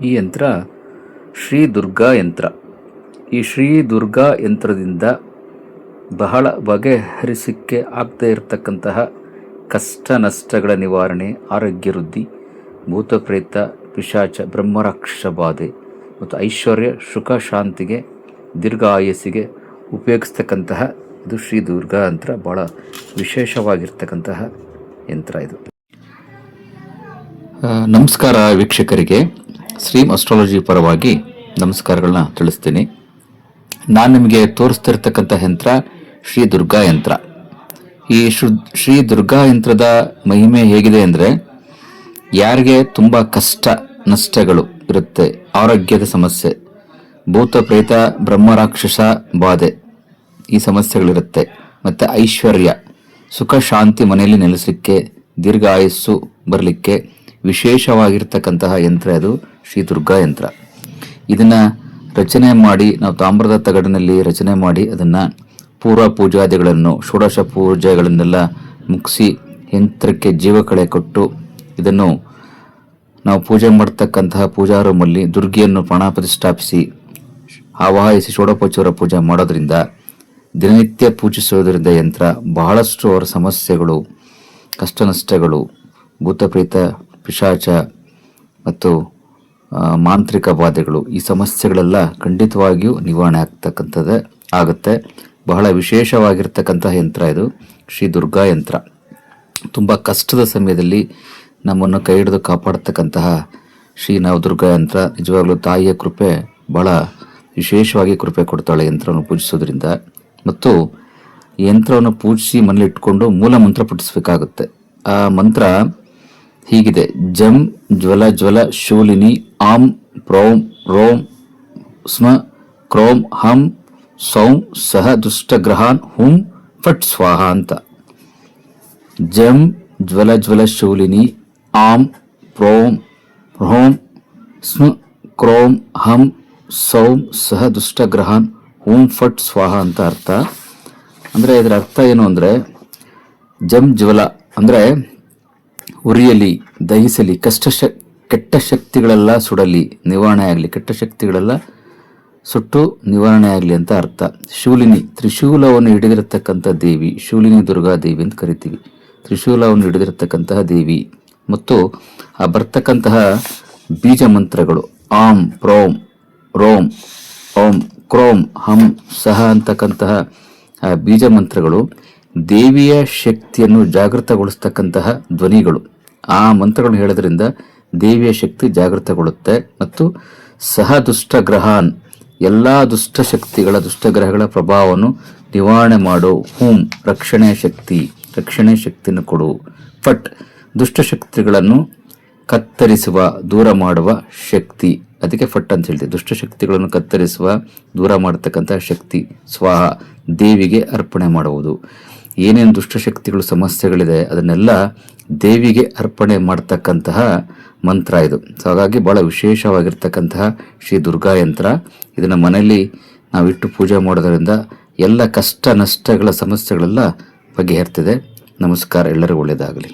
ಈ ಯಂತ್ರ ಶ್ರೀ ದುರ್ಗಾ ಯಂತ್ರ. ಈ ಶ್ರೀ ದುರ್ಗಾ ಯಂತ್ರದಿಂದ ಬಹಳ ಬಗೆಹರಿಸಿಕೆ ಆಗದೇ ಇರತಕ್ಕಂತಹ ಕಷ್ಟ ನಷ್ಟಗಳ ನಿವಾರಣೆ, ಆರೋಗ್ಯ ವೃದ್ಧಿ, ಭೂತ ಪ್ರೇತ ಪಿಶಾಚ ಬ್ರಹ್ಮರಾಕ್ಷಸ ಬಾಧೆ ಮತ್ತು ಐಶ್ವರ್ಯ ಸುಖ ಶಾಂತಿಗೆ ದೀರ್ಘ ಆಯಸ್ಸಿಗೆ ಉಪಯೋಗಿಸ್ತಕ್ಕಂತಹ ಇದು ಶ್ರೀ ದುರ್ಗಾ ಯಂತ್ರ. ಭಾಳ ವಿಶೇಷವಾಗಿರ್ತಕ್ಕಂತಹ ಯಂತ್ರ ಇದು. ನಮಸ್ಕಾರ ವೀಕ್ಷಕರಿಗೆ, ಸ್ಟ್ರೀಮ್ ಅಸ್ಟ್ರಾಲಜಿ ಪರವಾಗಿ ನಮಸ್ಕಾರಗಳನ್ನ ತಿಳಿಸ್ತೀನಿ. ನಾನು ನಿಮಗೆ ತೋರಿಸ್ತಿರ್ತಕ್ಕಂಥ ಯಂತ್ರ ಶ್ರೀ ದುರ್ಗಾ ಯಂತ್ರ. ಈ ಶ್ರೀ ದುರ್ಗಾ ಯಂತ್ರದ ಮಹಿಮೆ ಹೇಗಿದೆ ಅಂದರೆ, ಯಾರಿಗೆ ತುಂಬ ಕಷ್ಟ ನಷ್ಟಗಳು ಇರುತ್ತೆ, ಆರೋಗ್ಯದ ಸಮಸ್ಯೆ, ಭೂತ ಪ್ರೇತ ಬ್ರಹ್ಮರಾಕ್ಷಸ ಬಾಧೆ ಈ ಸಮಸ್ಯೆಗಳಿರುತ್ತೆ, ಮತ್ತು ಐಶ್ವರ್ಯ ಸುಖ ಶಾಂತಿ ಮನೆಯಲ್ಲಿ ನೆಲೆಸಲಿಕ್ಕೆ, ದೀರ್ಘ ಆಯಸ್ಸು ಬರಲಿಕ್ಕೆ ವಿಶೇಷವಾಗಿರ್ತಕ್ಕಂತಹ ಯಂತ್ರ ಅದು ಶ್ರೀ ದುರ್ಗಾ ಯಂತ್ರ. ಇದನ್ನು ರಚನೆ ಮಾಡಿ ನಾವು ತಾಮ್ರದ ತಗಡಿನಲ್ಲಿ ರಚನೆ ಮಾಡಿ ಅದನ್ನು ಪೂರ್ವ ಪೂಜಾದಿಗಳನ್ನು ಷೋಡಶ ಪೂಜೆಗಳನ್ನೆಲ್ಲ ಮುಗಿಸಿ ಯಂತ್ರಕ್ಕೆ ಜೀವಕಳೆ ಕೊಟ್ಟು ಇದನ್ನು ನಾವು ಪೂಜೆ ಮಾಡ್ತಕ್ಕಂತಹ ಪೂಜಾ ರೂಮಲ್ಲಿ ದುರ್ಗಿಯನ್ನು ಪ್ರಾಣ ಪ್ರತಿಷ್ಠಾಪಿಸಿ ಆವಾಹಿಸಿ ಷೋಡೋಪಚಾರ ಪೂಜೆ ಮಾಡೋದ್ರಿಂದ, ದಿನನಿತ್ಯ ಪೂಜಿಸೋದರಿಂದ ಯಂತ್ರ ಬಹಳಷ್ಟು ಅವರ ಸಮಸ್ಯೆಗಳು, ಕಷ್ಟ ನಷ್ಟಗಳು, ಭೂತಪ್ರೇತ ಪಿಶಾಚ ಮತ್ತು ಮಾಂತ್ರಿಕ ಬಾಧೆಗಳು ಈ ಸಮಸ್ಯೆಗಳೆಲ್ಲ ಖಂಡಿತವಾಗಿಯೂ ನಿವಾರಣೆ ಆಗ್ತಕ್ಕಂಥದ್ದೇ ಆಗುತ್ತೆ. ಬಹಳ ವಿಶೇಷವಾಗಿರ್ತಕ್ಕಂತಹ ಯಂತ್ರ ಇದು ಶ್ರೀ ದುರ್ಗಾ ಯಂತ್ರ. ತುಂಬ ಕಷ್ಟದ ಸಮಯದಲ್ಲಿ ನಮ್ಮನ್ನು ಕೈ ಹಿಡಿದು ಕಾಪಾಡ್ತಕ್ಕಂತಹ ಶ್ರೀ ನವದುರ್ಗಾ ಯಂತ್ರ. ನಿಜವಾಗ್ಲೂ ತಾಯಿಯ ಕೃಪೆ ಬಹಳ ವಿಶೇಷವಾಗಿ ಕೃಪೆ ಕೊಡ್ತಾಳೆ ಯಂತ್ರವನ್ನು ಪೂಜಿಸೋದ್ರಿಂದ. ಮತ್ತು ಯಂತ್ರವನ್ನು ಪೂಜಿಸಿ ಮನೇಲಿ ಇಟ್ಕೊಂಡು ಮೂಲ ಮಂತ್ರ ಪಠಿಸಬೇಕಾಗುತ್ತೆ. ಆ ಮಂತ್ರ ಹೀಗಿದೆ: ಜಂ ಜ್ವಲ ಜ್ವಲ ಶೂಲಿನಿ ಆಂ ಪ್ರೌಂ ರೋಂ ಸ್ಮ ಕ್ರೋಂ ಹಂ ಸೌಂ ಸಹ ದುಷ್ಟಗ್ರಹಾನ್ ಹುಂ ಫಟ್ ಸ್ವಾಹ ಅಂತ. ಜಂ ಜ್ವಲ ಜ್ವಲ ಶೂಲಿನಿ ಆಂ ಪ್ರೌಂ ರೋಂ ಸ್ಮ ಕ್ರೋಂ ಹಂ ಸೌಂ ಸಹ ದುಷ್ಟಗ್ರಹಾನ್ ಹುಂ ಫಟ್ ಸ್ವಾಹ ಅಂತ ಅರ್ಥ. ಅಂದರೆ ಇದರ ಅರ್ಥ ಏನು ಅಂದರೆ, ಜಂ ಜ್ವಲ ಅಂದರೆ ಉರಿಯಲಿ, ದಹಿಸಲಿ, ಕೆಟ್ಟ ಶಕ್ತಿಗಳೆಲ್ಲ ಸುಡಲಿ, ನಿವಾರಣೆ ಆಗಲಿ, ಕೆಟ್ಟ ಶಕ್ತಿಗಳೆಲ್ಲ ಸುಟ್ಟು ನಿವಾರಣೆ ಆಗಲಿ ಅಂತ ಅರ್ಥ. ಶೂಲಿನಿ, ತ್ರಿಶೂಲವನ್ನು ಹಿಡಿದಿರತಕ್ಕಂಥ ದೇವಿ, ಶೂಲಿನಿ ದುರ್ಗಾ ದೇವಿ ಅಂತ ಕರಿತೀವಿ. ತ್ರಿಶೂಲವನ್ನು ಹಿಡಿದಿರತಕ್ಕಂತಹ ದೇವಿ. ಮತ್ತು ಆ ಬರ್ತಕ್ಕಂತಹ ಬೀಜ ಮಂತ್ರಗಳು ಆಂ ಪ್ರೌಂ ರೋಂ ಓಂ ಕ್ರೋಂ ಹಂ ಸಹ ಅಂತಕ್ಕಂತಹ ಬೀಜ ಮಂತ್ರಗಳು ದೇವಿಯ ಶಕ್ತಿಯನ್ನು ಜಾಗೃತಗೊಳಿಸ್ತಕ್ಕಂತಹ ಧ್ವನಿಗಳು. ಆ ಮಂತ್ರಗಳನ್ನು ಹೇಳೋದ್ರಿಂದ ದೇವಿಯ ಶಕ್ತಿ ಜಾಗೃತಗೊಳ್ಳುತ್ತೆ. ಮತ್ತು ಸಹ ದುಷ್ಟಗ್ರಹಾನ್, ಎಲ್ಲ ದುಷ್ಟಶಕ್ತಿಗಳ ದುಷ್ಟಗ್ರಹಗಳ ಪ್ರಭಾವವನ್ನು ನಿವಾರಣೆ ಮಾಡು. ಹೂಂ, ರಕ್ಷಣೆ ಶಕ್ತಿಯನ್ನು ಕೊಡು. ಫಟ್, ದುಷ್ಟಶಕ್ತಿಗಳನ್ನು ಕತ್ತರಿಸುವ, ದೂರ ಮಾಡುವ ಶಕ್ತಿ. ಅದಕ್ಕೆ ಫಟ್ ಅಂತ ಹೇಳ್ತೀವಿ. ದುಷ್ಟಶಕ್ತಿಗಳನ್ನು ಕತ್ತರಿಸುವ, ದೂರ ಮಾಡತಕ್ಕಂತಹ ಶಕ್ತಿ. ಸ್ವಾಹ, ದೇವಿಗೆ ಅರ್ಪಣೆ ಮಾಡುವುದು. ಏನೇನು ದುಷ್ಟಶಕ್ತಿಗಳು ಸಮಸ್ಯೆಗಳಿದೆ ಅದನ್ನೆಲ್ಲ ದೇವಿಗೆ ಅರ್ಪಣೆ ಮಾಡ್ತಕ್ಕಂತಹ ಮಂತ್ರ ಇದು. ಸೊ ಹಾಗಾಗಿ ಬಹಳ ವಿಶೇಷವಾಗಿರ್ತಕ್ಕಂತಹ ಶ್ರೀ ದುರ್ಗಾ ಯಂತ್ರ. ಇದನ್ನು ಮನೆಯಲ್ಲಿ ನಾವಿಟ್ಟು ಪೂಜೆ ಮಾಡೋದ್ರಿಂದ ಎಲ್ಲ ಕಷ್ಟ ನಷ್ಟಗಳ ಸಮಸ್ಯೆಗಳೆಲ್ಲ ಬಗೆಹರ್ತಿದೆ. ನಮಸ್ಕಾರ, ಎಲ್ಲರಿಗೂ ಒಳ್ಳೆಯದಾಗಲಿ.